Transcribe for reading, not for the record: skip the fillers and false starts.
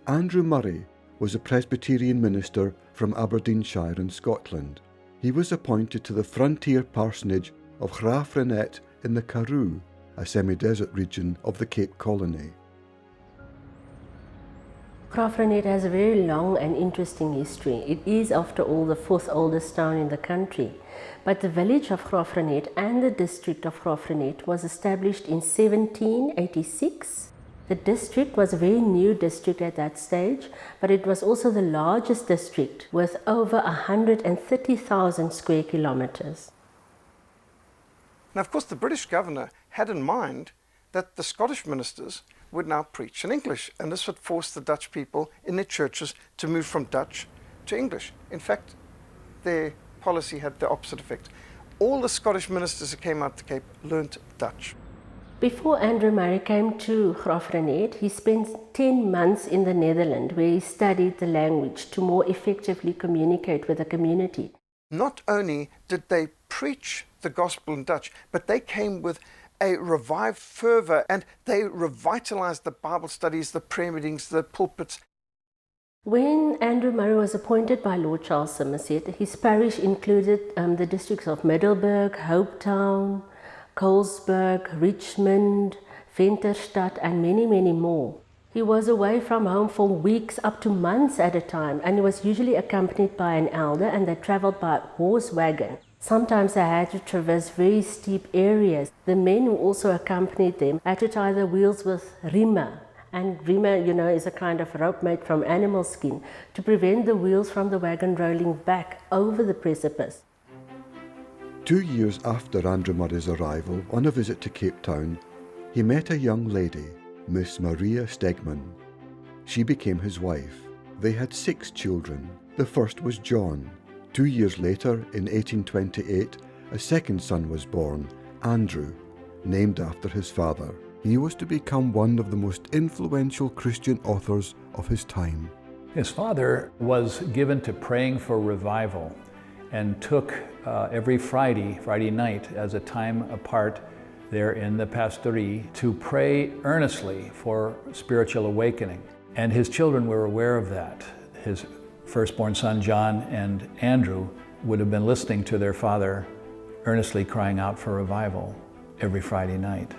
Andrew Murray was a Presbyterian minister from Aberdeenshire in Scotland. He was appointed to the frontier parsonage of Llafrenet in the Karoo, a semi-desert region of the Cape Colony. Llafrenet has a very long and interesting history. It is, after all, the fourth oldest town in the country. But the village of Llafrenet and the district of Llafrenet was established in 1786. The district was a very new district at that stage, but it was also the largest district with over 130,000 square kilometers. Now, of course, the British governor had in mind that the Scottish ministers would now preach in English, and this would force the Dutch people in their churches to move from Dutch to English. In fact, their policy had the opposite effect. All the Scottish ministers who came out to Cape learnt Dutch. Before Andrew Murray came to Llafrenet, he spent 10 months in the Netherlands, where he studied the language to more effectively communicate with the community. Not only did they preach the gospel in Dutch, but they came with a revived fervour, and they revitalized the Bible studies, the prayer meetings, the pulpits. When Andrew Murray was appointed by Lord Charles Somerset, his parish included the districts of Middelburg, Hopetown, Colesberg, Richmond, Venterstad, and many, many more. He was away from home for weeks, up to months at a time, and he was usually accompanied by an elder, and they travelled by horse wagon. Sometimes they had to traverse very steep areas. The men who also accompanied them had to tie their wheels with riemen. And riemen, you know, is a kind of rope made from animal skin to prevent the wheels from the wagon rolling back over the precipice. 2 years after Andrew Murray's arrival on a visit to Cape Town, he met a young lady, Miss Maria Stegman. She became his wife. They had 6 children. The first was John. 2 years later, in 1828, a second son was born, Andrew, named after his father. He was to become one of the most influential Christian authors of his time. His father was given to praying for revival and took every Friday night as a time apart there in the pastorie to pray earnestly for spiritual awakening. And his children were aware of that. His firstborn son John and Andrew would have been listening to their father earnestly crying out for revival every Friday night.